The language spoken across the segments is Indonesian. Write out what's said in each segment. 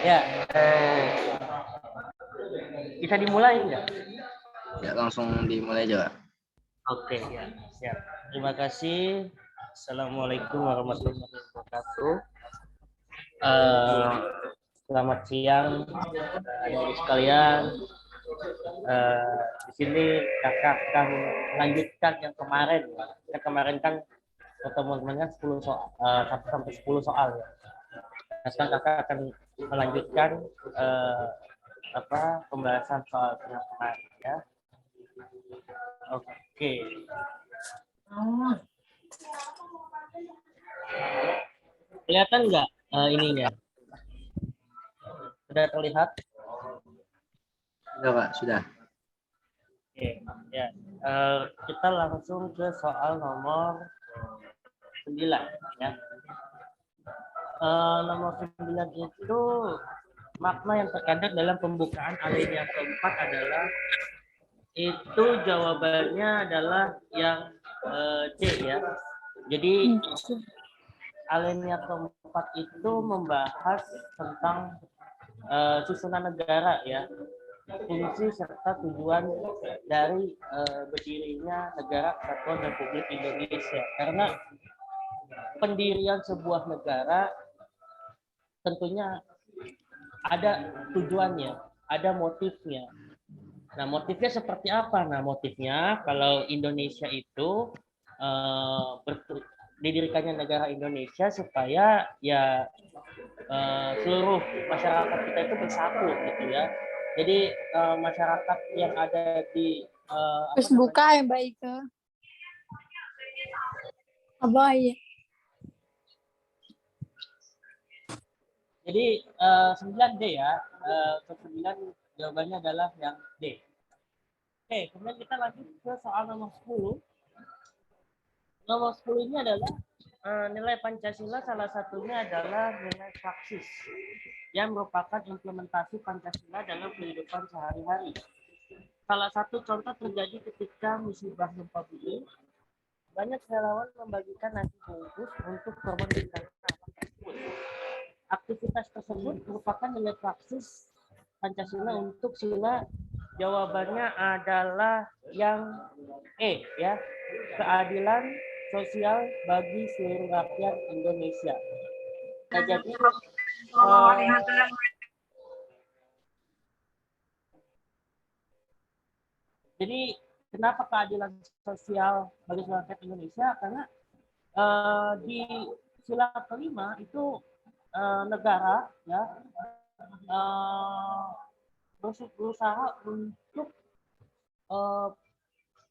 Ya, bisa dimulai nggak? Ya, langsung dimulai aja, Kak. Oke, ya, siap. Terima kasih. Assalamualaikum warahmatullahi wabarakatuh. Selamat siang, adik-adik sekalian. Di sini kakak akan melanjutkan yang kemarin. Yang kemarin kan pertemuannya 10 soal, 1 sampai 10 soal ya. Nah, sekarang kakak akan melanjutkan pembahasan soal yang kemarin ya. Oke. Kelihatan nggak ininya? Sudah terlihat? Sudah, Kak, sudah. Oke, ya. Kita langsung ke soal nomor 9 ya. Nomor 9 itu makna yang terkandung dalam pembukaan alinea keempat adalah itu jawabannya adalah yang D ya. Jadi alinea keempat itu membahas tentang susunan negara ya, fungsi serta tujuan dari berdirinya Negara Kesatuan Republik Indonesia. Karena pendirian sebuah negara tentunya ada tujuannya, ada motifnya. Nah, motifnya seperti apa? Nah, motifnya kalau Indonesia itu didirikannya negara Indonesia supaya ya seluruh masyarakat kita itu bersatu gitu ya. Jadi masyarakat yang ada di terus buka yang baik ke apa ya? Jadi 9D ya. 9 jawabannya adalah yang D. Oke, kemudian kita lanjut ke soal nomor 10. Nomor 10 ini adalah nilai Pancasila, salah satunya adalah nilai praksis yang merupakan implementasi Pancasila dalam kehidupan sehari-hari. Salah satu contoh terjadi ketika musibah gempa bumi. Banyak relawan membagikan nasi bungkus untuk korban bencana tersebut. Aktivitas tersebut merupakan nilai praksis Pancasila untuk sila. Jawabannya adalah yang E ya, keadilan sosial bagi seluruh rakyat Indonesia. Nah, jadi kenapa keadilan sosial bagi seluruh rakyat Indonesia? Karena di sila kelima itu negara ya berusaha untuk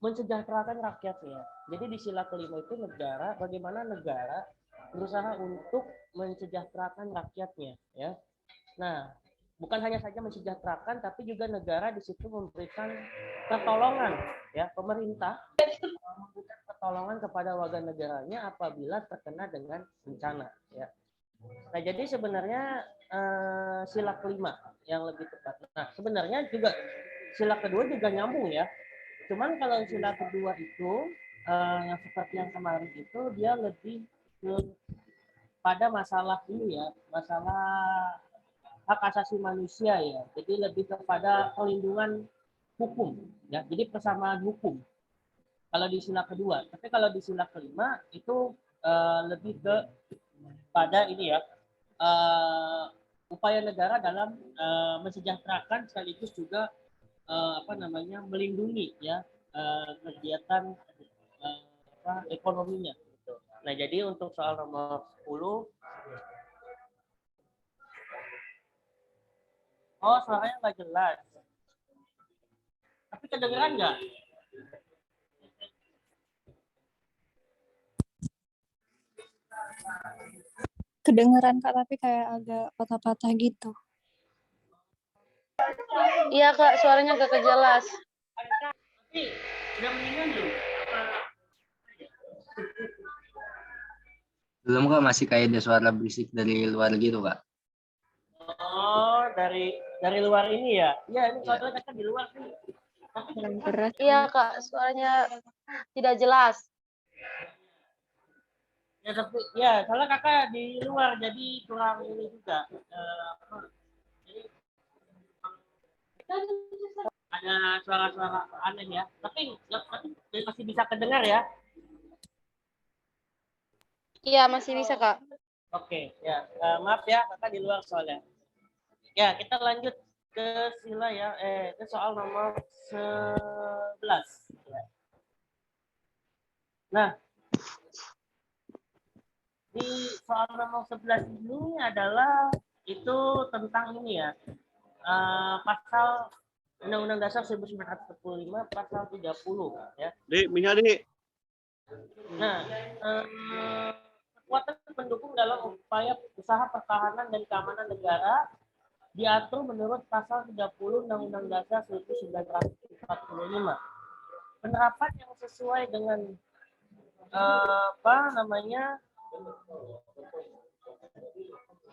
mensejahterakan rakyatnya. Jadi di sila kelima itu negara, bagaimana negara berusaha untuk mensejahterakan rakyatnya, ya. Nah, bukan hanya saja mensejahterakan, tapi juga negara di situ memberikan pertolongan, ya, pemerintah memberikan pertolongan kepada warga negaranya apabila terkena dengan bencana, ya. Nah, jadi sebenarnya sila kelima yang lebih tepat. Nah, sebenarnya juga sila kedua juga nyambung ya. Cuman kalau sila kedua itu yang seperti yang kemarin itu dia lebih pada masalah ini ya, masalah hak asasi manusia ya. Jadi lebih kepada perlindungan hukum ya. Jadi persamaan hukum. Kalau di sila kedua, tapi kalau di sila kelima itu lebih ke pada ini ya, upaya negara dalam mensejahterakan sekaligus juga melindungi ya kegiatan ekonominya. Gitu. Nah, jadi untuk soal nomor 10, suaranya nggak jelas. Tapi kedengeran nggak? Kedengeran Kak, tapi kayak agak patah-patah gitu. Iya Kak, suaranya agak jelas. Tapi udah meninggal belum? Belum, Kak, masih kayak ada suara berisik dari luar gitu, Kak. Oh, dari luar ini ya? Iya, ini soalnya kan di luar sih. Iya Kak, suaranya tidak jelas. Ya, tapi ya soalnya kakak di luar jadi kurang ini juga Ada suara-suara aneh ya. Tapi masih bisa kedengar ya. Iya, masih bisa, Kak. Oke, ya. Maaf ya, kakak di luar soalnya. Ya, kita lanjut ke sila ya. Ke soal nomor 11. Nah, di soal nomor 11 ini adalah itu tentang ini ya. Pasal Undang-Undang Dasar 1945 pasal 30 ya. Dik, minyak dik. Nah, kekuatan pendukung dalam upaya usaha pertahanan dan keamanan negara diatur menurut pasal 30 Undang-Undang Dasar 1945. Penerapan yang sesuai dengan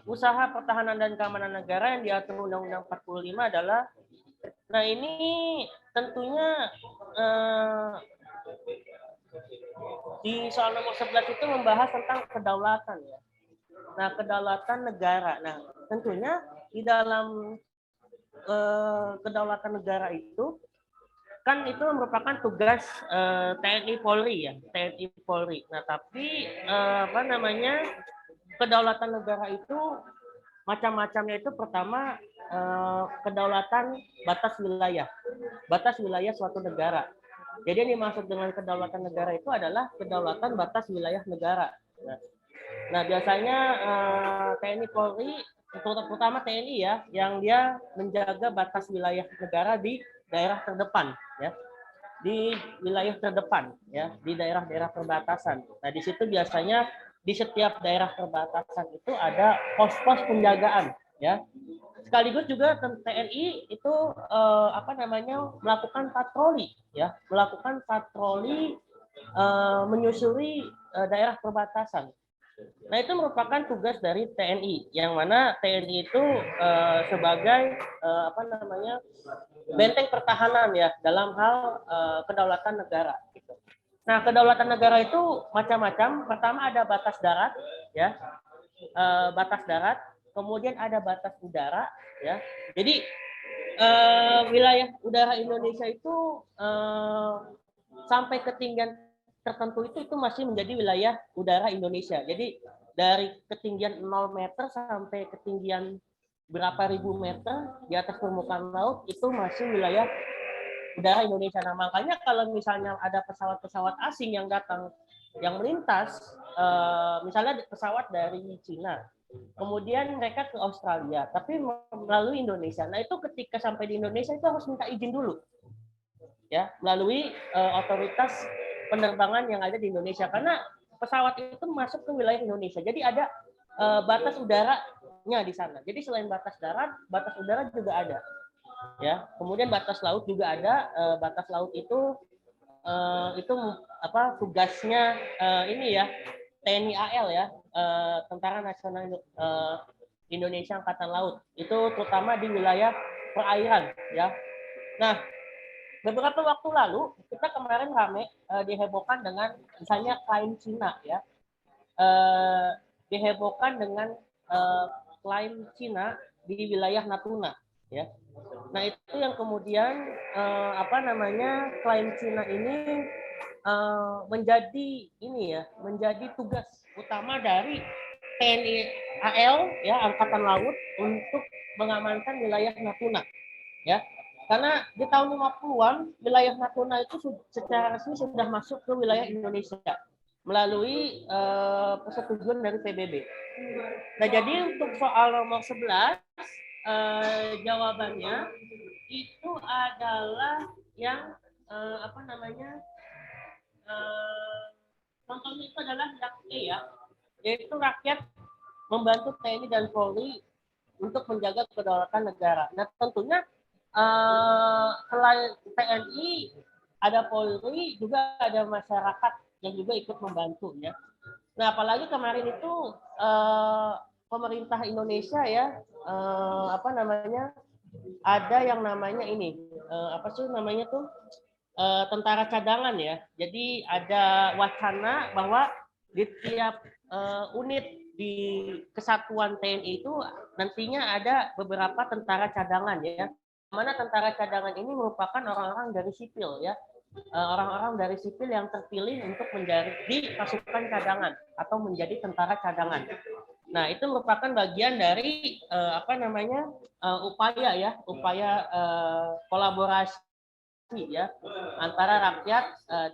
usaha pertahanan dan keamanan negara yang diatur Undang-Undang 45 adalah, nah ini tentunya di soal nomor 11 itu membahas tentang kedaulatan ya. Nah, kedaulatan negara. Nah, tentunya di dalam kedaulatan negara itu kan itu merupakan tugas TNI Polri ya, TNI Polri. Nah, tapi kedaulatan negara itu macam-macamnya itu pertama kedaulatan batas wilayah suatu negara. Jadi yang dimaksud dengan kedaulatan negara itu adalah kedaulatan batas wilayah negara. Nah biasanya TNI Polri, terutama TNI ya, yang dia menjaga batas wilayah negara di daerah terdepan, ya, di wilayah terdepan, ya, di daerah-daerah perbatasan. Nah di situ biasanya di setiap daerah perbatasan itu ada pos-pos penjagaan, ya. Sekaligus juga TNI itu melakukan patroli, ya, melakukan patroli menyusuri daerah perbatasan. Nah itu merupakan tugas dari TNI, yang mana TNI itu sebagai benteng pertahanan ya dalam hal kedaulatan negara. Gitu. Nah kedaulatan negara itu macam-macam. Pertama ada batas darat, ya, batas darat. Kemudian ada batas udara, ya. Jadi wilayah udara Indonesia itu sampai ketinggian tertentu itu masih menjadi wilayah udara Indonesia. Jadi dari ketinggian 0 meter sampai ketinggian berapa ribu meter di atas permukaan laut itu masih wilayah udara Indonesia. Nah makanya kalau misalnya ada pesawat-pesawat asing yang datang, yang melintas, misalnya pesawat dari Cina, kemudian mereka ke Australia, tapi melalui Indonesia. Nah itu ketika sampai di Indonesia itu harus minta izin dulu, ya, melalui otoritas penerbangan yang ada di Indonesia, karena pesawat itu masuk ke wilayah Indonesia. Jadi ada batas udaranya di sana. Jadi selain batas darat, batas udara juga ada, ya. Kemudian batas laut juga ada. Batas laut itu tugasnya ini ya, TNI AL ya, Tentara Nasional Indonesia Angkatan Laut, itu terutama di wilayah perairan ya. Nah beberapa waktu lalu kita kemarin rame dihebohkan dengan misalnya klaim Cina ya, dihebohkan dengan klaim Cina di wilayah Natuna ya. Nah itu yang kemudian klaim Cina ini menjadi ini ya, menjadi tugas utama dari TNI AL ya, Angkatan Laut, untuk mengamankan wilayah Natuna ya. Karena di tahun 50-an wilayah Natuna itu secara resmi sudah masuk ke wilayah Indonesia melalui persetujuan dari PBB. Nah, jadi untuk soal nomor 11 jawabannya itu adalah yang contohnya itu adalah yang E ya, yaitu rakyat membantu TNI dan Polri untuk menjaga kedaulatan negara. Nah tentunya selain TNI ada Polri, juga ada masyarakat yang juga ikut membantu ya. Nah apalagi kemarin itu pemerintah Indonesia ya ada yang namanya ini tentara cadangan ya. Jadi ada wacana bahwa di tiap unit di kesatuan TNI itu nantinya ada beberapa tentara cadangan ya. mana tentara cadangan ini merupakan orang-orang dari sipil ya. Orang-orang dari sipil yang terpilih untuk menjadi pasukan cadangan atau menjadi tentara cadangan. Nah, itu merupakan bagian dari upaya kolaborasi ya antara rakyat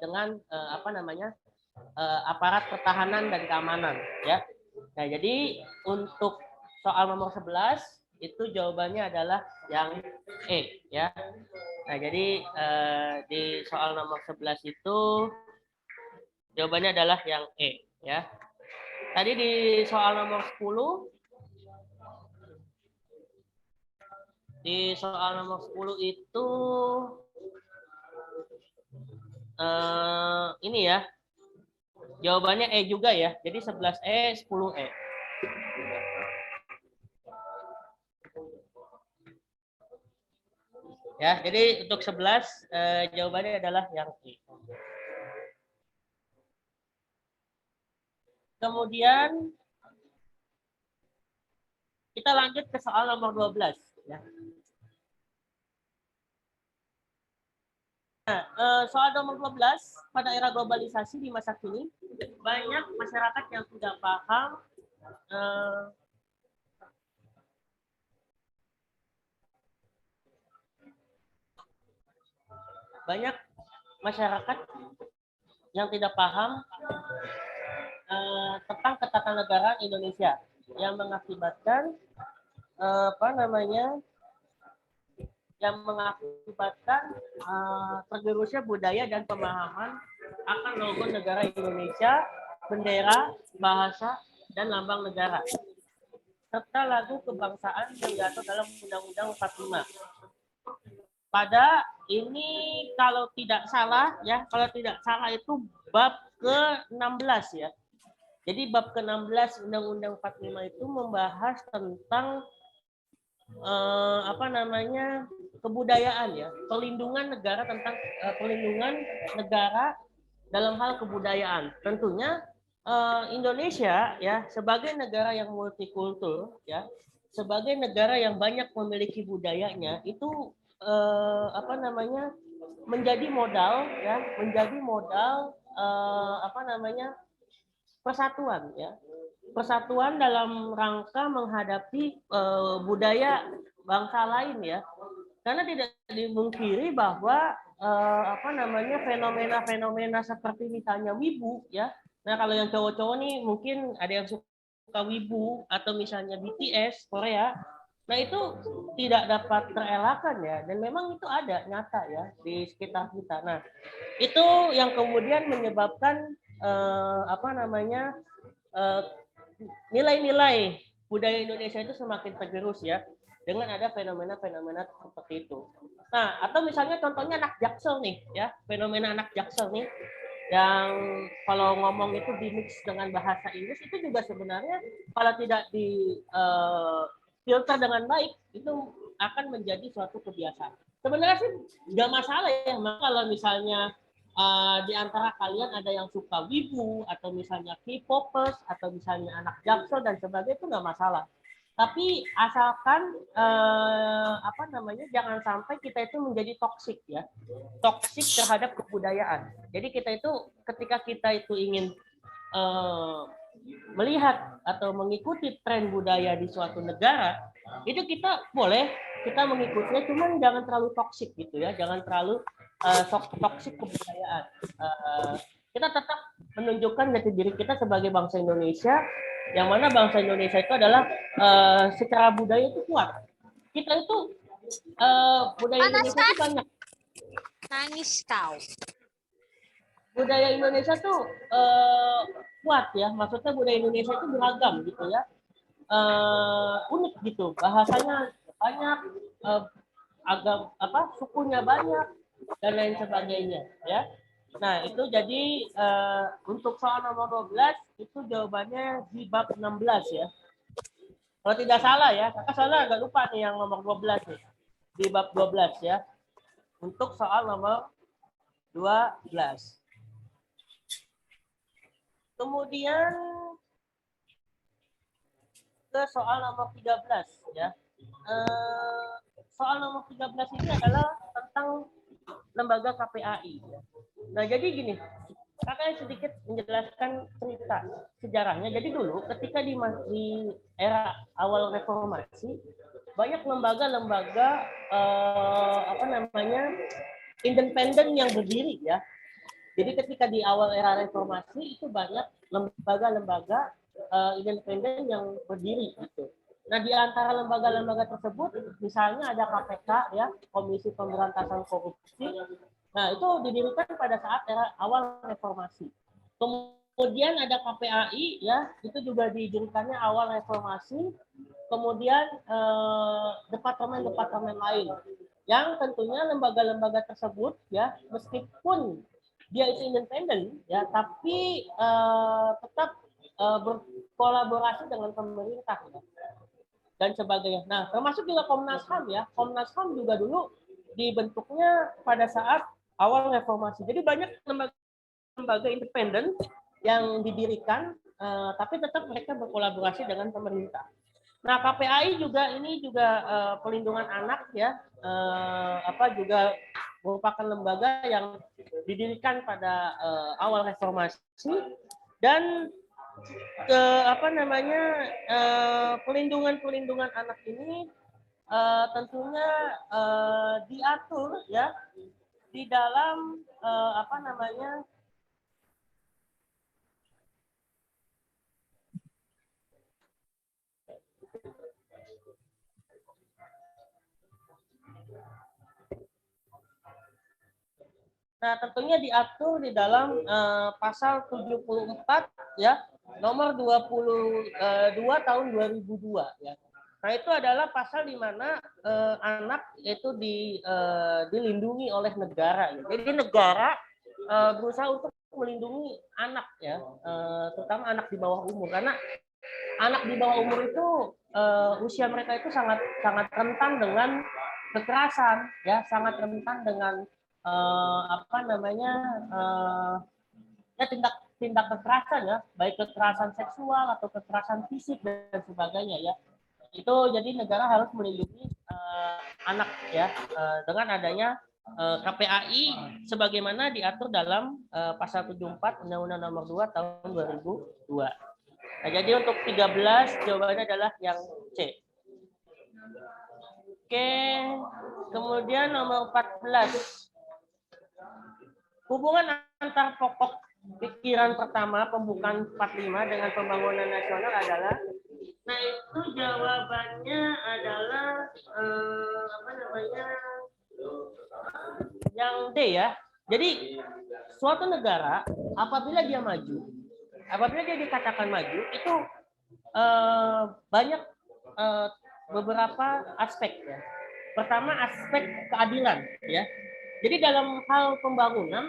dengan aparat pertahanan dan keamanan ya. Nah, jadi untuk soal nomor 11 itu jawabannya adalah yang E ya. Nah, jadi di soal nomor 11 itu jawabannya adalah yang E ya. Tadi di soal nomor 10 itu ini ya. Jawabannya E juga ya. Jadi 11E, 10E. Ya, jadi untuk 11 jawabannya adalah yang E. Kemudian kita lanjut ke soal nomor 12 ya. Nah, soal nomor 12, pada era globalisasi di masa kini banyak masyarakat yang tidak paham banyak masyarakat yang tidak paham tentang ketatanegaraan Indonesia yang mengakibatkan tergerusnya budaya dan pemahaman akan logo negara Indonesia, bendera, bahasa, dan lambang negara, serta lagu kebangsaan yang diatur dalam Undang-Undang 45. Pada ini kalau tidak salah itu bab ke-16 ya. Jadi bab ke-16 Undang-Undang 45 itu membahas tentang kebudayaan ya, pelindungan negara tentang pelindungan negara dalam hal kebudayaan. Tentunya Indonesia ya sebagai negara yang multikultur ya, sebagai negara yang banyak memiliki budayanya itu menjadi modal persatuan ya. Persatuan dalam rangka menghadapi budaya bangsa lain ya. Karena tidak dimungkiri bahwa fenomena-fenomena seperti misalnya wibu ya. Nah, kalau yang cowok-cowok nih mungkin ada yang suka wibu atau misalnya BTS Korea. Nah, itu tidak dapat terelakkan ya, dan memang itu ada nyata ya di sekitar kita. Nah, itu yang kemudian menyebabkan nilai-nilai budaya Indonesia itu semakin tergerus ya dengan ada fenomena-fenomena seperti itu. Nah, atau misalnya contohnya anak Jaksel nih ya, fenomena anak Jaksel nih yang kalau ngomong itu dimix dengan bahasa Inggris itu juga sebenarnya kalau tidak di filter dengan baik itu akan menjadi suatu kebiasaan. Sebenarnya sih nggak masalah ya, kalau misalnya di antara kalian ada yang suka wibu atau misalnya K-popers atau misalnya anak Jaksel dan sebagainya itu nggak masalah. Tapi asalkan jangan sampai kita itu menjadi toksik ya, toksik terhadap kebudayaan. Jadi kita itu ketika kita itu ingin melihat atau mengikuti tren budaya di suatu negara, itu kita boleh kita mengikutinya, cuman jangan terlalu toksik gitu ya, jangan terlalu toksik kebudayaan. Kita tetap menunjukkan jati diri kita sebagai bangsa Indonesia, yang mana bangsa Indonesia itu adalah secara budaya itu kuat. Kita itu budaya Indonesia itu banyak. Nangis kau. Budaya Indonesia tuh kuat ya, maksudnya budaya Indonesia itu beragam gitu ya, unik gitu, bahasanya banyak, sukunya banyak dan lain sebagainya ya. Nah, itu jadi untuk soal nomor 12 itu jawabannya di bab 16 ya. Kalau tidak salah ya, kakak salah agak lupa nih yang nomor 12 nih. Di bab 12 ya. Untuk soal nomor 12. Kemudian ke soal nomor 13 ya. soal nomor 13 ini adalah tentang lembaga KPAI. Nah, jadi gini, kakak sedikit menjelaskan cerita sejarahnya. Jadi dulu ketika di era awal reformasi, banyak lembaga-lembaga independen yang berdiri ya. Jadi ketika di awal era reformasi itu banyak lembaga-lembaga independen yang berdiri gitu. Nah, di antara lembaga-lembaga tersebut misalnya ada KPK ya, Komisi Pemberantasan Korupsi. Nah, itu didirikan pada saat era awal reformasi. Kemudian ada KPAI ya, itu juga didirikannya awal reformasi. Kemudian departemen-departemen lain yang tentunya lembaga-lembaga tersebut ya, meskipun dia itu independen ya, tapi tetap berkolaborasi dengan pemerintah ya, dan sebagainya. Nah, termasuk juga Komnas HAM ya. Komnas HAM juga dulu dibentuknya pada saat awal reformasi. Jadi banyak lembaga independen yang didirikan, tapi tetap mereka berkolaborasi dengan pemerintah. Nah, KPAI juga ini juga pelindungan anak ya, juga merupakan lembaga yang didirikan pada awal reformasi dan pelindungan anak ini tentunya diatur ya di dalam Nah, tentunya diatur di dalam pasal 74 ya, nomor 22 tahun 2002 ya. Nah, itu adalah pasal di mana anak itu dilindungi oleh negara ya. Jadi negara berusaha untuk melindungi anak ya, terutama anak di bawah umur, karena anak di bawah umur itu usia mereka itu sangat rentan dengan kekerasan ya, sangat rentan dengan tindak kekerasan ya, baik kekerasan seksual atau kekerasan fisik dan sebagainya ya. Itu jadi negara harus melindungi anak ya, dengan adanya KPAI sebagaimana diatur dalam pasal 74 Undang-Undang Nomor 2 tahun 2002. Nah, jadi untuk 13 jawabannya adalah yang C. Oke, kemudian nomor 14. Hubungan antar pokok pikiran pertama pembukaan 45 dengan pembangunan nasional adalah, nah itu jawabannya adalah yang D ya. Jadi suatu negara apabila dia maju, apabila dia dikatakan maju itu banyak beberapa aspek ya. Pertama aspek keadilan ya. Jadi dalam hal pembangunan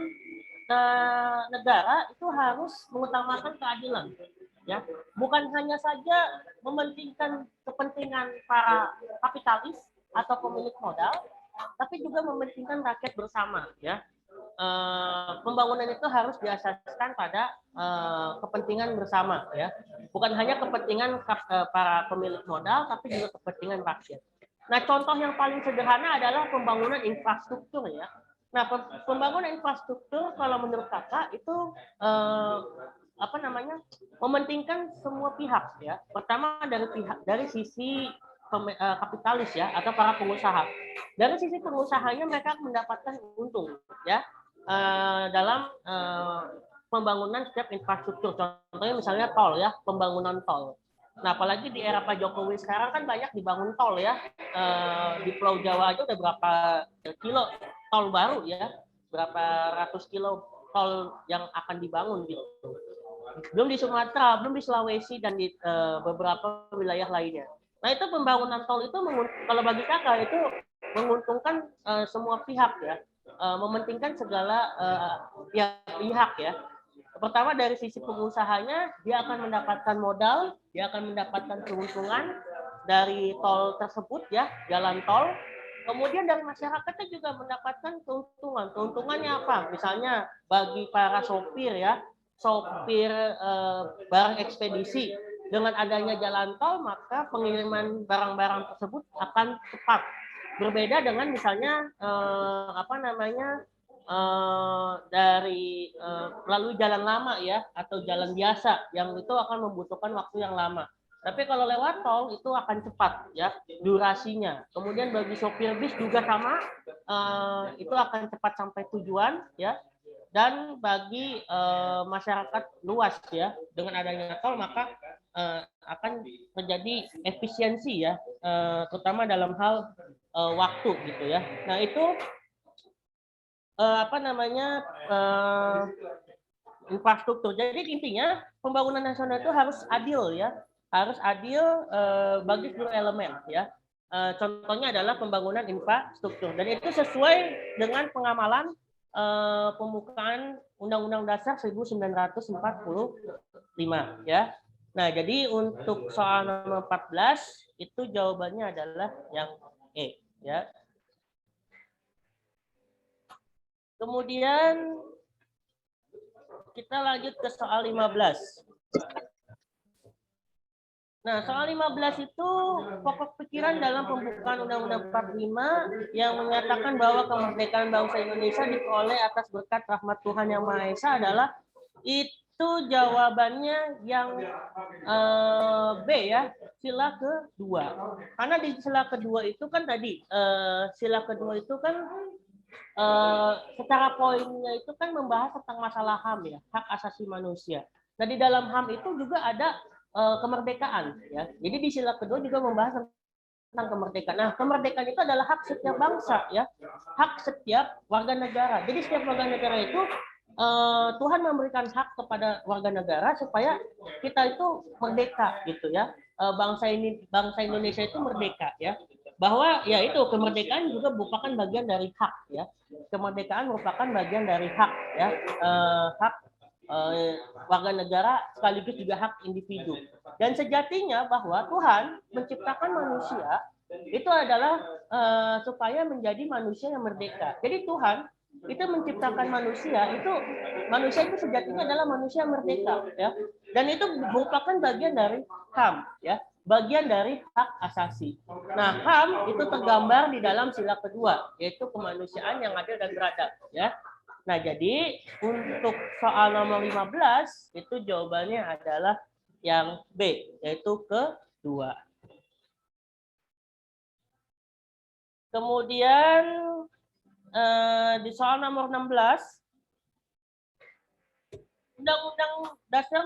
negara itu harus mengutamakan keadilan ya. Bukan hanya saja mementingkan kepentingan para kapitalis atau pemilik modal, tapi juga mementingkan rakyat bersama ya. Pembangunan itu harus diasaskan pada kepentingan bersama ya, bukan hanya kepentingan para pemilik modal tapi juga kepentingan rakyat. Nah, contoh yang paling sederhana adalah pembangunan infrastruktur ya. Nah, pembangunan infrastruktur kalau menurut kakak itu mementingkan semua pihak ya. Pertama dari sisi kapitalis ya, atau para pengusaha. Dari sisi pengusahanya mereka mendapatkan untung ya dalam pembangunan setiap infrastruktur. Contohnya misalnya tol ya, pembangunan tol. Nah, apalagi di era Pak Jokowi sekarang kan banyak dibangun tol ya. Di Pulau Jawa aja udah berapa kilo tol baru ya, berapa ratus kilo tol yang akan dibangun gitu. Belum di Sumatera, belum di Sulawesi dan di beberapa wilayah lainnya. Nah, itu pembangunan tol itu kalau bagi kakak itu menguntungkan semua pihak ya, mementingkan segala pihak ya. Pertama dari sisi pengusahanya, dia akan mendapatkan modal, dia akan mendapatkan keuntungan dari tol tersebut ya, jalan tol. Kemudian dari masyarakatnya juga mendapatkan keuntungan. Keuntungannya apa? Misalnya bagi para sopir ya, sopir barang ekspedisi, dengan adanya jalan tol maka pengiriman barang-barang tersebut akan cepat Berbeda dengan misalnya dari melalui jalan lama ya atau jalan biasa yang itu akan membutuhkan waktu yang lama. Tapi kalau lewat tol itu akan cepat ya durasinya. Kemudian bagi sopir bis juga sama, itu akan cepat sampai tujuan ya. Dan bagi masyarakat luas ya dengan adanya tol maka akan terjadi efisiensi ya, terutama dalam hal waktu gitu ya. Nah itu infrastruktur. Jadi intinya pembangunan nasional itu harus adil ya, harus adil bagi seluruh elemen ya. Contohnya adalah pembangunan infrastruktur dan itu sesuai dengan pengamalan pembukaan Undang-Undang Dasar 1945 ya. Nah, jadi untuk soal nomor 14 itu jawabannya adalah yang E ya. Kemudian kita lanjut ke soal 15. Nah, soal 15 itu pokok pikiran dalam pembukaan Undang-Undang 45 yang menyatakan bahwa kemerdekaan bangsa Indonesia diperoleh atas berkat rahmat Tuhan Yang Maha Esa adalah itu jawabannya yang B ya, sila kedua. Karena di sila kedua itu kan tadi sila kedua itu kan secara poinnya itu kan membahas tentang masalah HAM ya, hak asasi manusia. Nah di dalam HAM itu juga ada kemerdekaan ya. Jadi di sila kedua juga membahas tentang kemerdekaan. Nah kemerdekaan itu adalah hak setiap bangsa ya, hak setiap warga negara. Jadi setiap warga negara itu Tuhan memberikan hak kepada warga negara supaya kita itu merdeka gitu ya. Bangsa Indonesia itu merdeka ya. Bahwa ya itu kemerdekaan juga merupakan bagian dari hak ya. Kemerdekaan merupakan bagian dari hak ya, hak warga negara sekaligus juga hak individu. Dan sejatinya bahwa Tuhan menciptakan manusia itu adalah supaya menjadi manusia yang merdeka. Jadi Tuhan itu menciptakan manusia itu sejatinya adalah manusia yang merdeka ya. Dan itu merupakan bagian dari HAM ya. Bagian dari hak asasi. Nah, HAM itu tergambar di dalam sila kedua, yaitu kemanusiaan yang adil dan beradab. Ya. Nah, jadi untuk soal nomor 15, itu jawabannya adalah yang B, yaitu kedua. Kemudian di soal nomor 16, Undang-Undang Dasar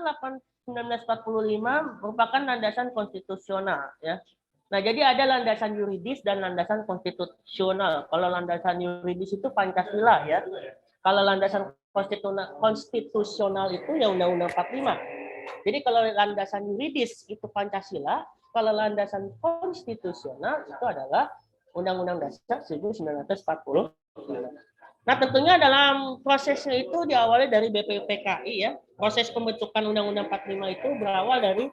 1945 merupakan landasan konstitusional ya. Nah, jadi ada landasan yuridis dan landasan konstitusional. Kalau landasan yuridis itu Pancasila ya. Kalau landasan konstitusional itu ya Undang-Undang 45. Jadi kalau landasan yuridis itu Pancasila, kalau landasan konstitusional itu adalah Undang-Undang Dasar 1945. Nah, tentunya dalam prosesnya itu diawali dari BPUPKI ya. Proses pembentukan Undang-Undang 45 itu berawal dari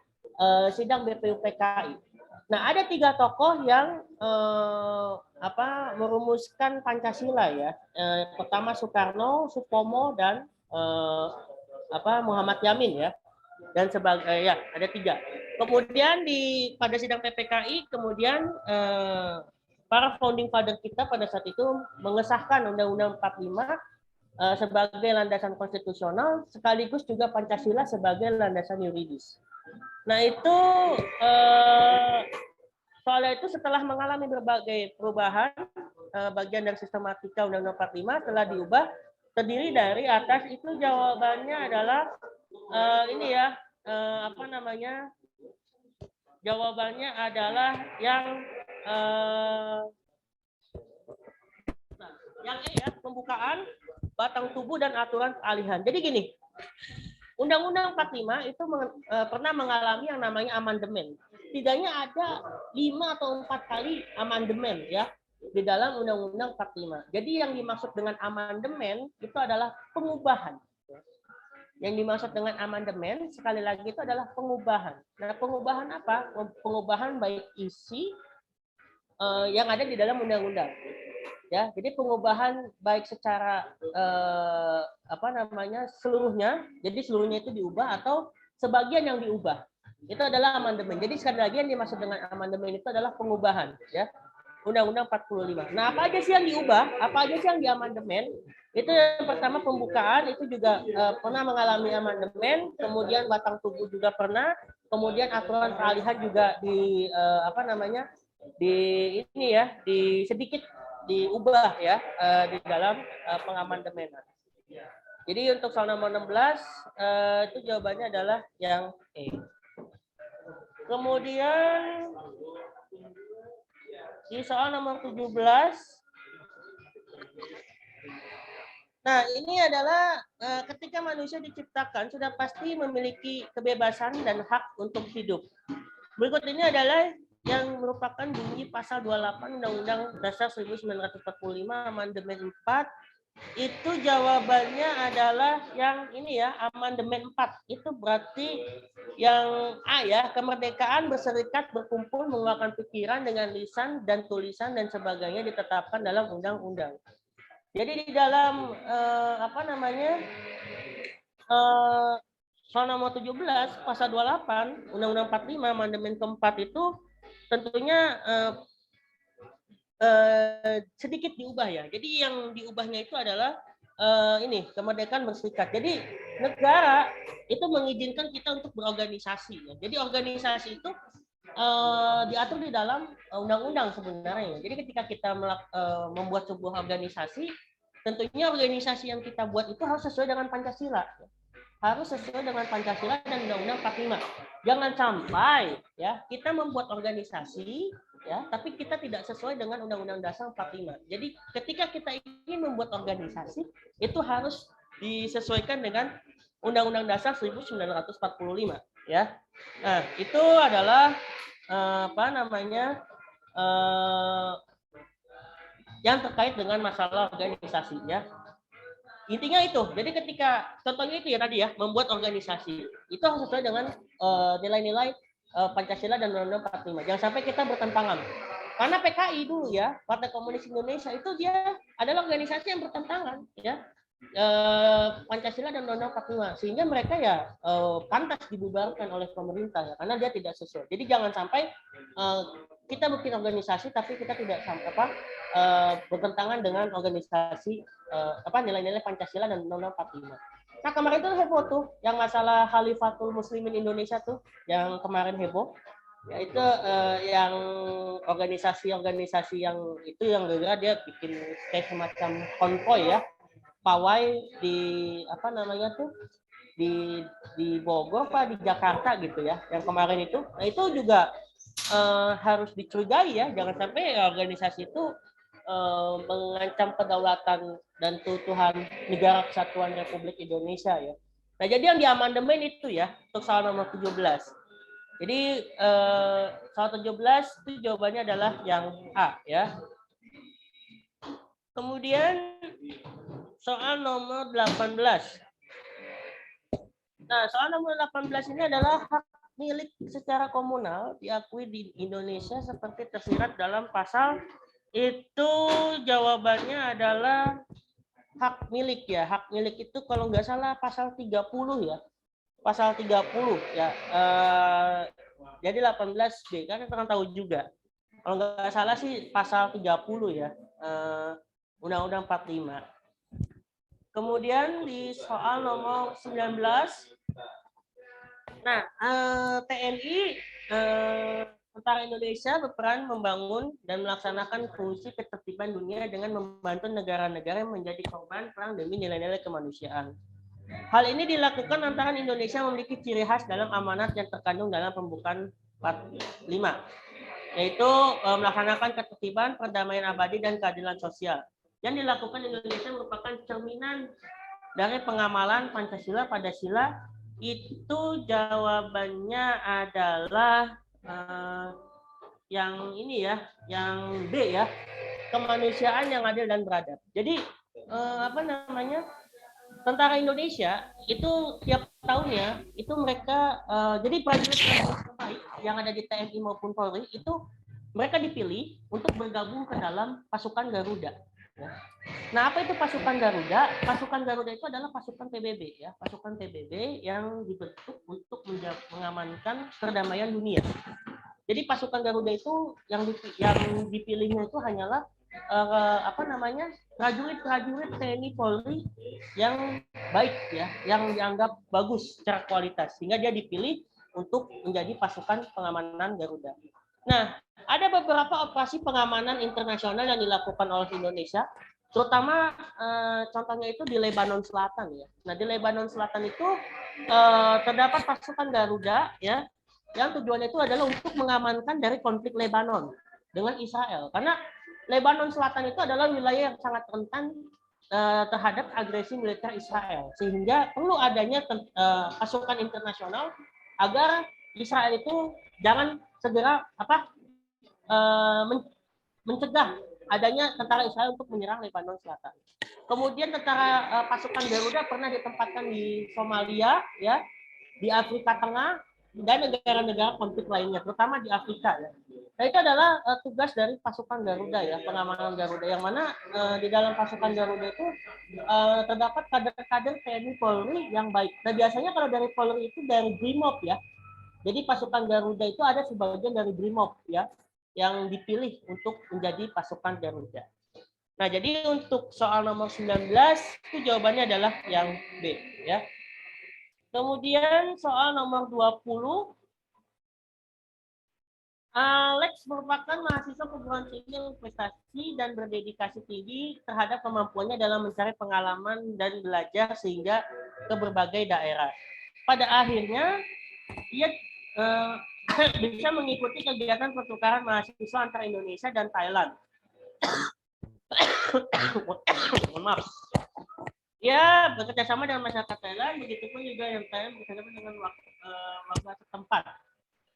sidang BPUPKI. Nah, ada 3 tokoh yang merumuskan Pancasila ya. Pertama Soekarno, Supomo dan Muhammad Yamin ya. Dan sebagai ya ada 3. Kemudian pada sidang PPKI kemudian para founding father kita pada saat itu mengesahkan Undang-Undang 45 sebagai landasan konstitusional sekaligus juga Pancasila sebagai landasan yuridis. Nah itu soalnya itu setelah mengalami berbagai perubahan bagian dari sistematika Undang-Undang 45 telah diubah terdiri dari atas itu jawabannya adalah ini ya jawabannya adalah yang E ya, pembukaan, batang tubuh dan aturan kealihan. Jadi gini, Undang-Undang 45 itu pernah mengalami yang namanya amandemen. Setidaknya ada 5 atau 4 kali amandemen ya di dalam Undang-Undang 45. Jadi yang dimaksud dengan amandemen itu adalah pengubahan. Yang dimaksud dengan amandemen sekali lagi itu adalah pengubahan. Nah, pengubahan apa? Pengubahan baik isi yang ada di dalam undang-undang. Ya, jadi pengubahan baik secara seluruhnya, jadi seluruhnya itu diubah atau sebagian yang diubah. Itu adalah amandemen. Jadi sekali lagi yang dimaksud dengan amandemen itu adalah pengubahan, ya. Undang-Undang 45. Nah, apa aja sih yang diubah? Apa aja sih yang diamandemen? Itu yang pertama pembukaan, itu juga pernah mengalami amandemen, kemudian batang tubuh juga pernah, kemudian aturan peralihan juga di di ini ya, di sedikit diubah ya di dalam pengamandemenan. Jadi untuk soal nomor 16 itu jawabannya adalah yang E. Kemudian di soal nomor 17. Nah, ini adalah ketika manusia diciptakan sudah pasti memiliki kebebasan dan hak untuk hidup. Berikut ini adalah yang merupakan bunyi pasal 28 Undang-Undang Dasar 1945 Amandemen 4. Itu jawabannya adalah yang ini ya, amandemen 4. Itu berarti yang A ya, kemerdekaan berserikat, berkumpul, mengeluarkan pikiran dengan lisan dan tulisan dan sebagainya ditetapkan dalam undang-undang. Jadi di dalam soal nomor 17 pasal 28 Undang-Undang 45 amandemen keempat itu tentunya sedikit diubah ya. Jadi yang diubahnya itu adalah ini kemerdekaan berserikat. Jadi negara itu mengizinkan kita untuk berorganisasi. Ya. Jadi organisasi itu diatur di dalam undang-undang sebenarnya. Jadi ketika kita membuat sebuah organisasi, tentunya organisasi yang kita buat itu harus sesuai dengan Pancasila. Harus sesuai dengan Pancasila dan Undang-Undang 45. Jangan sampai ya kita membuat organisasi ya, tapi kita tidak sesuai dengan Undang-Undang Dasar 45. Jadi ketika kita ingin membuat organisasi, itu harus disesuaikan dengan Undang-Undang Dasar 1945 ya. Nah, itu adalah yang terkait dengan masalah organisasi ya. Intinya itu. Jadi ketika contohnya itu ya tadi ya, membuat organisasi itu harus sesuai dengan nilai-nilai Pancasila dan Undang-Undang 45. Jangan sampai kita bertentangan. Karena PKI dulu ya, Partai Komunis Indonesia itu dia adalah organisasi yang bertentangan ya. Pancasila dan Undang-Undang 45, sehingga mereka ya pantas dibubarkan oleh pemerintah ya, karena dia tidak sesuai. Jadi jangan sampai kita bikin organisasi tapi kita tidak bertentangan dengan organisasi nilai-nilai Pancasila dan Undang-Undang 45. Nah kemarin itu heboh tuh yang masalah Khalifatul Muslimin Indonesia tuh yang kemarin heboh, yaitu yang organisasi-organisasi yang itu yang gara-gara dia bikin kayak semacam konvoy ya, pawai di di Bogor di Jakarta gitu ya yang kemarin itu. Nah itu juga harus dicurigai ya, jangan sampai organisasi itu mengancam kedaulatan dan keutuhan negara kesatuan Republik Indonesia ya. Nah jadi yang diamandemen itu ya untuk soal nomor 17. Jadi soal 17 itu jawabannya adalah yang A ya. Kemudian soal nomor 18. Nah, soal nomor 18 ini adalah hak milik secara komunal diakui di Indonesia seperti tersirat dalam pasal itu, jawabannya adalah hak milik ya. Hak milik itu kalau nggak salah pasal 30 ya. Pasal 30 ya. Jadi 18B kan kita tahu juga. Kalau nggak salah sih pasal 30 ya. Undang-Undang 45. Kemudian di soal nomor 19, nah TNI Tentara Indonesia berperan membangun dan melaksanakan fungsi ketertiban dunia dengan membantu negara-negara yang menjadi korban perang demi nilai-nilai kemanusiaan. Hal ini dilakukan lantaran Indonesia memiliki ciri khas dalam amanat yang terkandung dalam pembukaan 45, yaitu melaksanakan ketertiban, perdamaian abadi, dan keadilan sosial. Yang dilakukan Indonesia merupakan cerminan dari pengamalan Pancasila pada sila. Itu jawabannya adalah yang ini ya, yang B ya, kemanusiaan yang adil dan beradab. Jadi Tentara Indonesia itu tiap tahunnya itu mereka jadi prajurit terbaik yang ada di TNI maupun Polri itu mereka dipilih untuk bergabung ke dalam pasukan Garuda. Nah, apa itu pasukan Garuda? Pasukan Garuda itu adalah pasukan PBB ya, pasukan PBB yang dibentuk untuk mengamankan perdamaian dunia. Jadi pasukan Garuda itu yang dipilihnya itu hanyalah prajurit-prajurit TNI Polri yang baik ya, yang dianggap bagus secara kualitas, sehingga dia dipilih untuk menjadi pasukan pengamanan Garuda. Nah, ada beberapa operasi pengamanan internasional yang dilakukan oleh Indonesia, terutama contohnya itu di Lebanon Selatan ya. Nah, di Lebanon Selatan itu terdapat pasukan Garuda ya, yang tujuannya itu adalah untuk mengamankan dari konflik Lebanon dengan Israel. Karena Lebanon Selatan itu adalah wilayah yang sangat rentan terhadap agresi militer Israel, sehingga perlu adanya pasukan internasional agar Israel itu jangan segera mencegah adanya tentara Israel untuk menyerang Lebanon Selatan. Kemudian tentara pasukan Garuda pernah ditempatkan di Somalia, ya, di Afrika Tengah dan negara-negara konflik lainnya, terutama di Afrika. Ya. Nah, itu adalah tugas dari pasukan Garuda ya, pengamanan Garuda, yang mana di dalam pasukan Garuda itu terdapat kader-kader TNI Polri yang baik. Nah, biasanya kalau dari Polri itu dari Brimob ya. Jadi pasukan Garuda itu ada sebagian dari Brimob ya, yang dipilih untuk menjadi pasukan Garuda. Nah, jadi untuk soal nomor 19 itu jawabannya adalah yang B ya. Kemudian soal nomor 20, Alex merupakan mahasiswa perguruan tinggi prestasi dan berdedikasi tinggi terhadap kemampuannya dalam mencari pengalaman dan belajar sehingga ke berbagai daerah. Pada akhirnya, ia bisa mengikuti kegiatan pertukaran mahasiswa antara Indonesia dan Thailand. Maaf. Ya, bekerja sama dengan masyarakat Thailand, begitupun juga yang Thailand bekerja sama dengan warga setempat.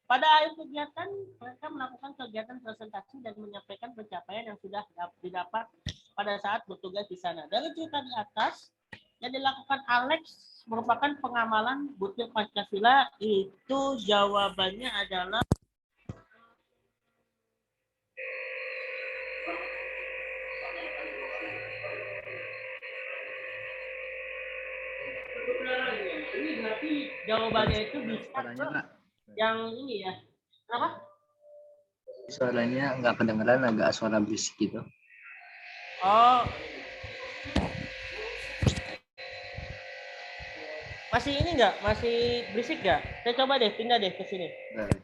Pada akhir kegiatan, mereka melakukan kegiatan presentasi dan menyampaikan pencapaian yang sudah didapat pada saat bertugas di sana. Dari cerita di atas, yang dilakukan Alex merupakan pengamalan butir Pancasila, itu jawabannya adalah ini berarti jawabannya itu bisa Suaranya Kak, yang ini ya. Apa? suaranya nggak kedengeran, agak suara berisik gitu. Oh. Masih ini enggak? Masih berisik enggak? Saya coba deh pindah deh ke sini. Baik.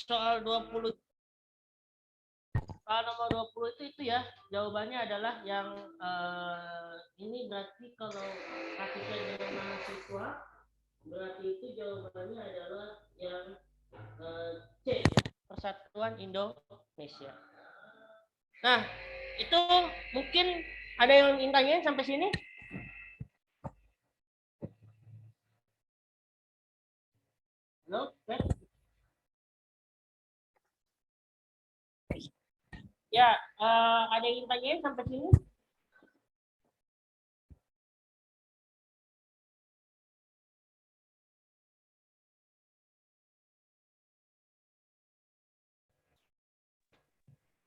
Soal 20, soal nomor 20 itu ya, jawabannya adalah yang ini berarti kalau praktiknya dengan mahasiswa, berarti itu jawabannya adalah yang C ya, Persatuan Indonesia. Nah, itu mungkin ada yang ingin tanyain sampai sini? Halo, ya, ada yang ingin tanyain sampai sini?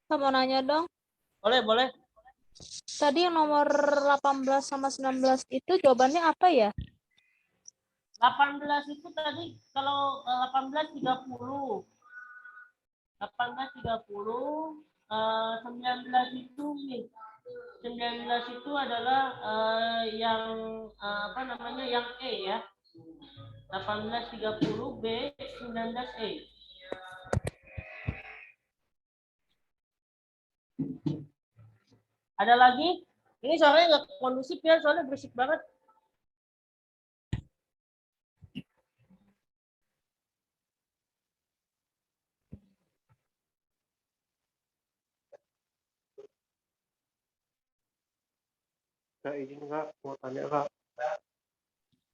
Saya mau nanya dong. Boleh, boleh. Tadi yang nomor 18 sama 19 itu jawabannya apa ya? 18 itu tadi kalau 18.30. 18.30, 19 itu nih. 19 itu adalah yang apa namanya? Yang E ya. 18.30 B 19E. Ada lagi? Ini suaranya nggak kondusif ya, soalnya berisik banget. Kak, izin Kak, mau tanya Kak.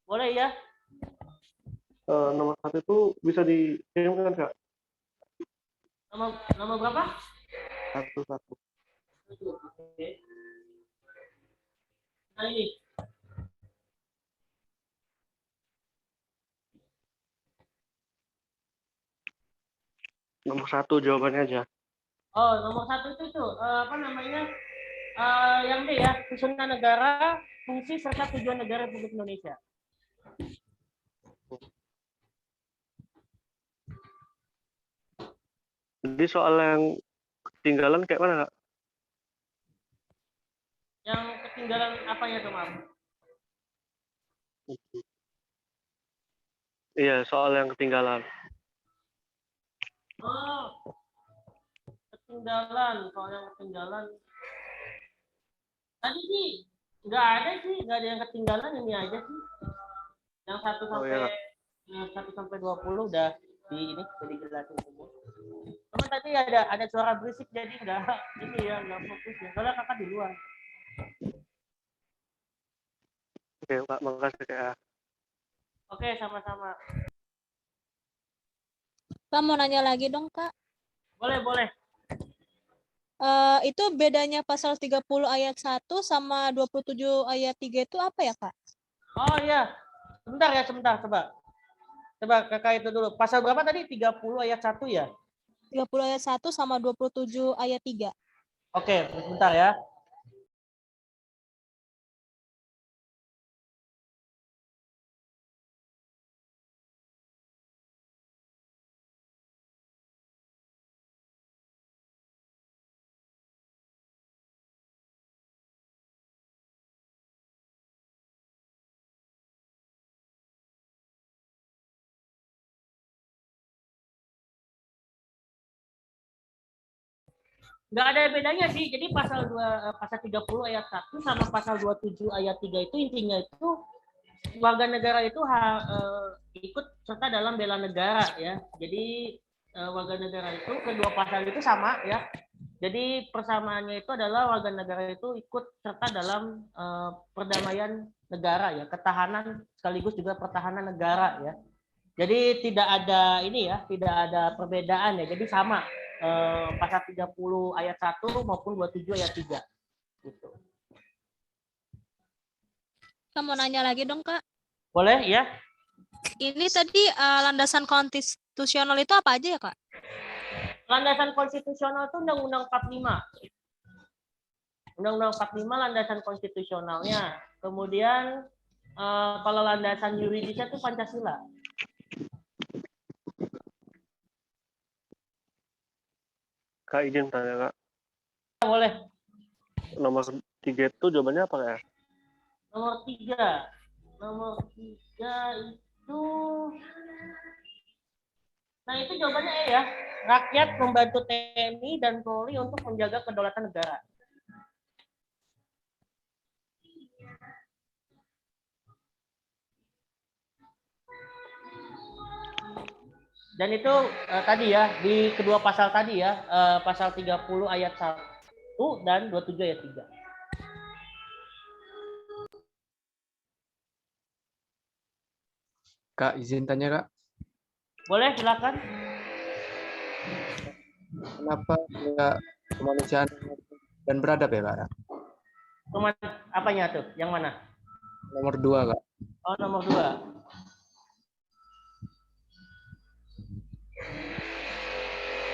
Boleh ya? Nomor 1 itu bisa dikirimkan Kak? Nomor berapa? 1. Oke. Nah ini. Nomor 1 jawabannya aja. Oh, nomor 1 itu apa namanya? Yang D ya, susunan negara, fungsi serta tujuan negara Republik Indonesia. Jadi soal yang ketinggalan kayak mana, Kak? Yang ketinggalan apanya tuh, Mam? Iya, soal yang ketinggalan. Oh, ketinggalan. Soal yang ketinggalan. Tadi sih nggak ada yang ketinggalan, ini aja sih. Yang 1 sampai iya. yang 1 sampai 20 udah dijelasin semua. Cuma tadi ada suara berisik jadi nggak ini ya nggak fokus ya. Soalnya kakak di luar. Oke, Kak, makasih, Kak. Oke, sama-sama. Kak mau nanya lagi dong, Kak. Boleh. Itu bedanya pasal 30 ayat 1 sama 27 ayat 3 itu apa ya, Kak? Oh iya. Sebentar, coba. Coba kakak itu dulu. Pasal berapa tadi? 30 ayat 1 ya? 30 ayat 1 sama 27 ayat 3. Oke, sebentar ya. Nggak ada bedanya sih. Jadi pasal 30 ayat 1 sama pasal 27 ayat 3 itu intinya itu warga negara itu ikut serta dalam bela negara ya. Jadi warga negara itu kedua pasal itu sama ya. Jadi persamaannya itu adalah warga negara itu ikut serta dalam perdamaian negara ya, ketahanan sekaligus juga pertahanan negara ya. Jadi tidak ada ini ya, tidak ada perbedaan ya. Jadi sama pasal 30 ayat 1 maupun 27 ayat 3 gitu. Kak mau nanya lagi dong, Kak. Boleh ya? Ini tadi landasan konstitusional itu apa aja ya, Kak? Landasan konstitusional itu Undang-Undang 45. Undang-Undang 45 landasan konstitusionalnya. Kemudian kalau landasan yuridisnya itu Pancasila. Kak, izin tanya, Kak. Boleh. Nomor 3 itu jawabannya apa, Kak? Nomor 3. Nomor 3 itu nah itu jawabannya E ya. Rakyat membantu TNI dan Polri untuk menjaga kedaulatan negara. Dan itu tadi ya, di kedua pasal tadi ya, pasal 30 ayat 1 dan 27 ayat 3. Kak, izin tanya, Kak. Boleh, silakan. Kenapa nggak kemanusiaan dan beradab ya, Kak? Apanya tuh? Yang mana? Nomor 2, Kak. Oh, nomor 2.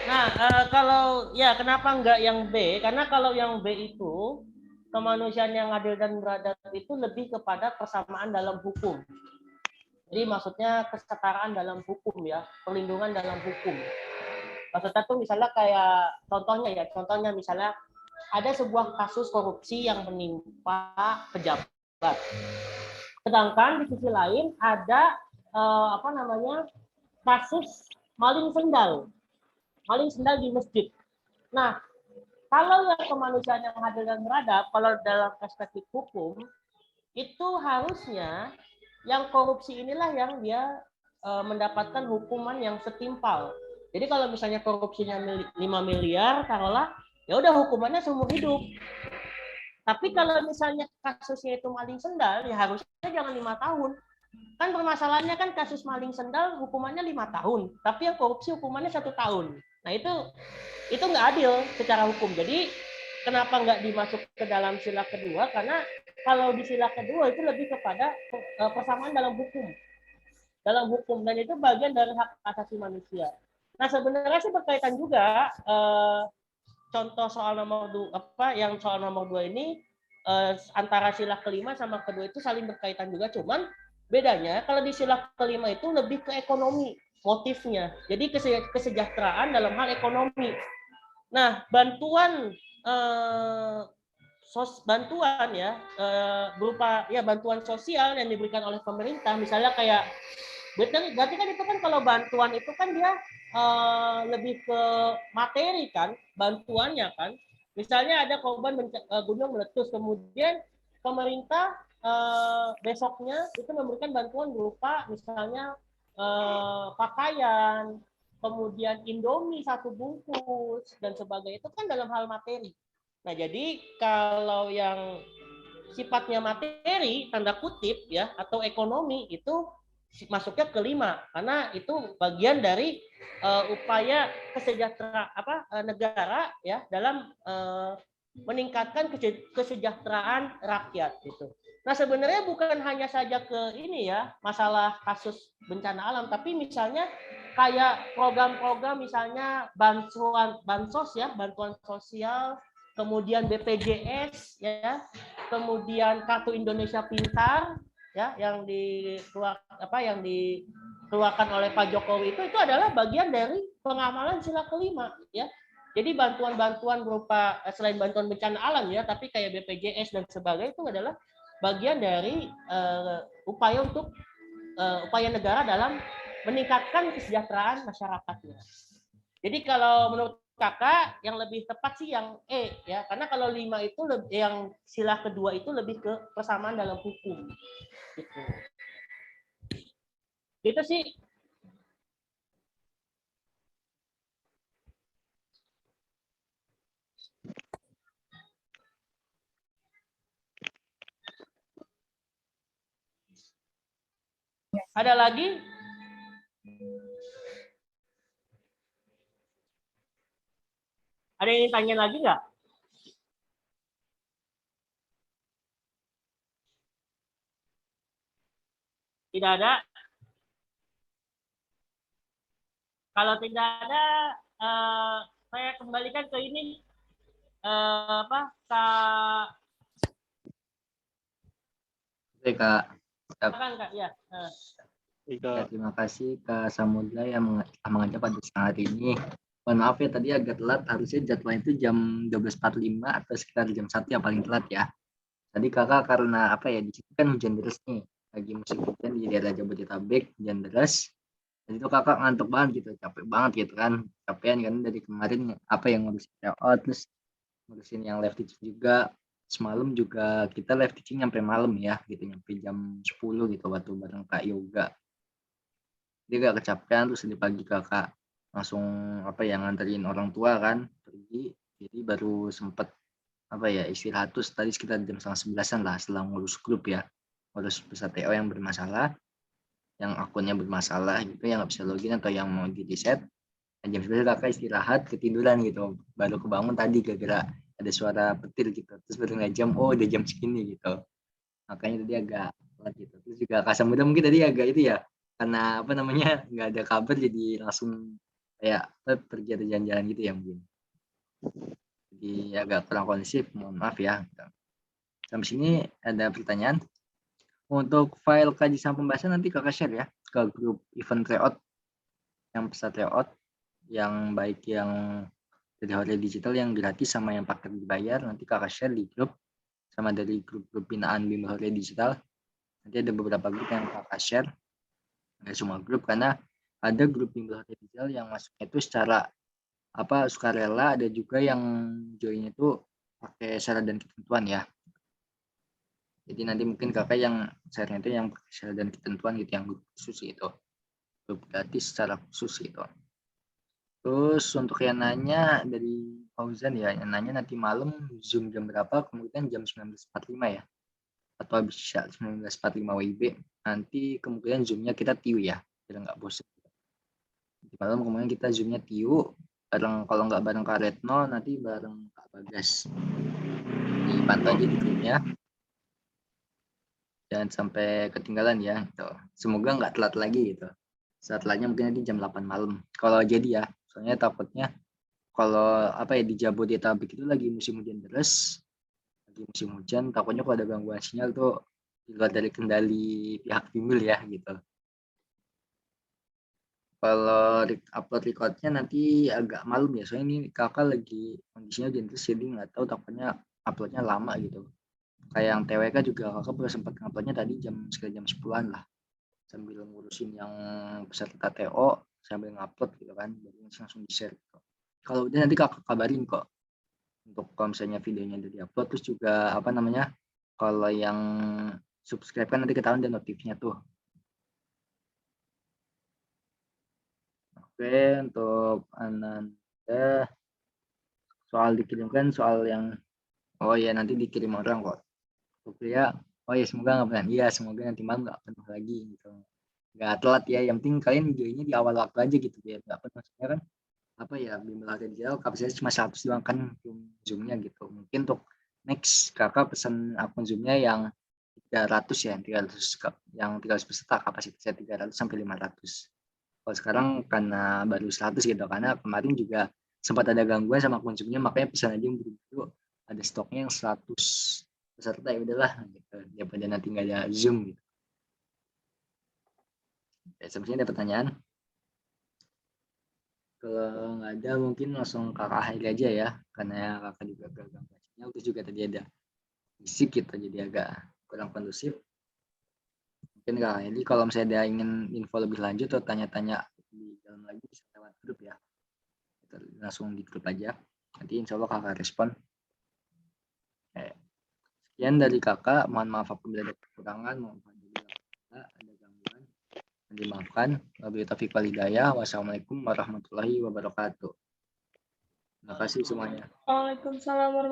Nah, kalau ya kenapa enggak yang B? Karena kalau yang B itu kemanusiaan yang adil dan beradab itu lebih kepada persamaan dalam hukum. Jadi maksudnya kesetaraan dalam hukum ya, perlindungan dalam hukum. Maksudnya tuh misalnya kayak contohnya misalnya ada sebuah kasus korupsi yang menimpa pejabat. Sedangkan di sisi lain ada kasus maling sendal di masjid. Nah, kalau yang kemanusiaan yang adil dan beradab, kalau dalam perspektif hukum itu harusnya yang korupsi inilah yang dia mendapatkan hukuman yang setimpal. Jadi kalau misalnya korupsinya 5 miliar, taruhlah, ya udah hukumannya seumur hidup. Tapi kalau misalnya kasusnya itu maling sendal, ya harusnya jangan 5 tahun. Kan permasalahannya kan kasus maling sendal hukumannya 5 tahun, tapi yang korupsi hukumannya 1 tahun. Nah itu nggak adil secara hukum. Jadi kenapa nggak dimasuk ke dalam sila kedua? Karena kalau di sila kedua itu lebih kepada persamaan dalam hukum, dan itu bagian dari hak asasi manusia. Nah, sebenarnya sih berkaitan juga contoh soal nomor 2 yang soal nomor 2 ini antara sila kelima sama kedua itu saling berkaitan juga, cuman bedanya kalau di sila kelima itu lebih ke ekonomi motifnya. Jadi kesejahteraan dalam hal ekonomi. Nah, bantuan bantuan ya berupa ya bantuan sosial yang diberikan oleh pemerintah, misalnya kayak berarti kan itu kan kalau bantuan itu kan dia lebih ke materi kan bantuannya kan. Misalnya ada korban gunung meletus, kemudian pemerintah besoknya itu memberikan bantuan berupa misalnya pakaian, kemudian Indomie 1 bungkus dan sebagainya, itu kan dalam hal materi. Nah, jadi kalau yang sifatnya materi tanda kutip ya atau ekonomi itu masuknya ke 5 karena itu bagian dari upaya kesejahteraan negara ya dalam meningkatkan kesejahteraan rakyat gitu. Nah, sebenarnya bukan hanya saja ke ini ya masalah kasus bencana alam, tapi misalnya kayak program-program misalnya bansos ya, bantuan sosial, kemudian BPJS ya, kemudian kartu Indonesia Pintar ya yang dikeluarkan oleh Pak Jokowi itu adalah bagian dari pengamalan sila kelima ya. Jadi bantuan-bantuan berupa selain bantuan bencana alam ya, tapi kayak BPJS dan sebagainya itu adalah bagian dari upaya negara dalam meningkatkan kesejahteraan masyarakatnya. Jadi kalau menurut kakak yang lebih tepat sih yang E ya, karena kalau 5 itu yang sila kedua itu lebih ke persamaan dalam hukum gitu. Gitu sih. Ada lagi? Ada yang ingin tanya lagi nggak? Tidak ada. Kalau tidak ada, saya kembalikan ke ini Kak. Oke, Kak. Kak ya. Ya, terima kasih Kak Samudra yang mengajak pada siang hari ini. Mohon maaf ya tadi agak telat, harusnya jadwalnya itu jam 12.45 atau sekitar jam 1 yang paling telat ya. Tadi kakak karena apa ya, di situ kan hujan deras nih, lagi musim hujan di daerah Jabodetabek, hujan deras. Dan itu kakak ngantuk banget gitu, capek banget gitu kan. Capean kan dari kemarin apa yang ngurusin layout, terus ngurusin yang live teaching juga. Semalam juga kita live teaching sampai malam ya, gitu nyampe jam 10 gitu waktu bareng Kak Yoga. Dia gak kecapean, terus di pagi kakak langsung apa ya nganterin orang tua kan pergi, jadi baru sempet apa ya istirahat terus tadi sekitar jam 10:30 lah setelah ngurus grup ya, ngurus peserta TO yang bermasalah, yang akunnya bermasalah gitu, yang nggak bisa login atau yang mau di reset. Jam 11 kakak istirahat ketiduran gitu, baru kebangun tadi gara-gara ada suara petir gitu, terus baru ngeliat jam, oh udah jam segini gitu, makanya tadi agak telat gitu. Terus juga Kak Samudra mungkin tadi agak itu ya karena apa namanya nggak ada kabar jadi langsung kayak pergi atau jalan-jalan gitu ya mungkin, jadi agak kurang kondisif, mohon maaf ya. Sampai sini ada pertanyaan. Untuk file kajian pembahasan nanti kakak share ya ke grup event tryout, yang peserta tryout yang baik yang dari Hore Digital yang gratis sama yang paket dibayar, nanti kakak share di grup sama dari grup-grup binaan Bimbel Hore Digital. Nanti ada beberapa grup yang kakak share, nggak semua grup karena ada grup Bimbel Hore Digital yang masuknya itu secara apa sukarela, ada juga yang joinnya itu pakai syarat dan ketentuan ya. Jadi nanti mungkin kakak yang share itu yang pakai syarat dan ketentuan gitu, yang grup khusus itu, grup gratis secara khusus itu. Terus untuk yang nanya dari Fauzan ya, yang nanya nanti malam Zoom jam berapa, kemungkinan jam 19.45 ya, atau bisa 19.45 WIB. Nanti kemungkinan Zoom-nya kita TIU ya, biar nggak bosan. Nanti malam kemungkinan kita Zoom-nya TIU, bareng kalau nggak bareng Kak Retno, nanti bareng Kak Bagas. Dipantau aja di grupnya. Jangan sampai ketinggalan ya, gitu. Semoga nggak telat lagi gitu. Setelahnya mungkin nanti jam 8 malam. Kalau jadi ya, soalnya takutnya kalau apa ya di Jabodetabek itu lagi musim hujan deras, lagi musim hujan, takutnya kalau ada gangguan sinyal tuh di luar dari kendali pihak bimbel ya gitu. Kalau upload recordnya nanti agak malam ya, soalnya ini kakak lagi kondisinya hujan terus jadi nggak tahu, takutnya uploadnya lama gitu. Kayak yang TWK juga kakak baru sempat uploadnya tadi sekitar jam 10-an lah, sambil ngurusin yang peserta TO sambil ngupload gitu kan, jadi langsung di share gitu. Kalau udah nanti kakak kabarin kok untuk kalau misalnya videonya udah diupload, terus juga apa namanya, kalau yang subscribe kan nanti ketahuan dan notifnya tuh. Oke, untuk Ananda soal dikirimkan, soal yang oh ya nanti dikirim orang kok. Oke ya, oh ya semoga nggak penuh. Iya semoga nanti malam nggak penuh lagi gitu. Nggak telat ya. Yang penting kalian joinnya di awal waktu aja gitu biar nggak penuh. Sebenarnya kan apa ya, bimbel digital kapasitasnya cuma 100 doang kan zoomnya gitu. Mungkin untuk next kakak pesan akun zoomnya yang 300 ya, 300 peserta kapasitasnya 300 sampai 500. Kalau sekarang karena baru 100 gitu, karena kemarin juga sempat ada gangguan sama akun zoomnya, makanya pesan aja buru-buru ada stoknya yang 100 peserta, ya udahlah gitu, daripada nanti nggak ada zoom gitu. Ya, sebenarnya ada pertanyaan? Kalau nggak ada mungkin langsung kakak akhir aja ya, karena kakak juga agak gangguan sinyal, terus juga tadi ada bisik gitu, jadi agak kurang kondusif. Mungkin kakak, jadi kalau misalnya ada ingin info lebih lanjut atau tanya-tanya di dalam lagi bisa lewat grup ya, kita langsung di grup aja, nanti insya Allah kakak respon. Sekian dari kakak, mohon maaf apabila ada kekurangan, mohon ada gangguan, dimaafkan. Wabillahi taufiq wal hidayah. Wassalamualaikum warahmatullahi wabarakatuh. Terima kasih semuanya. Waalaikumsalam warahmatullahi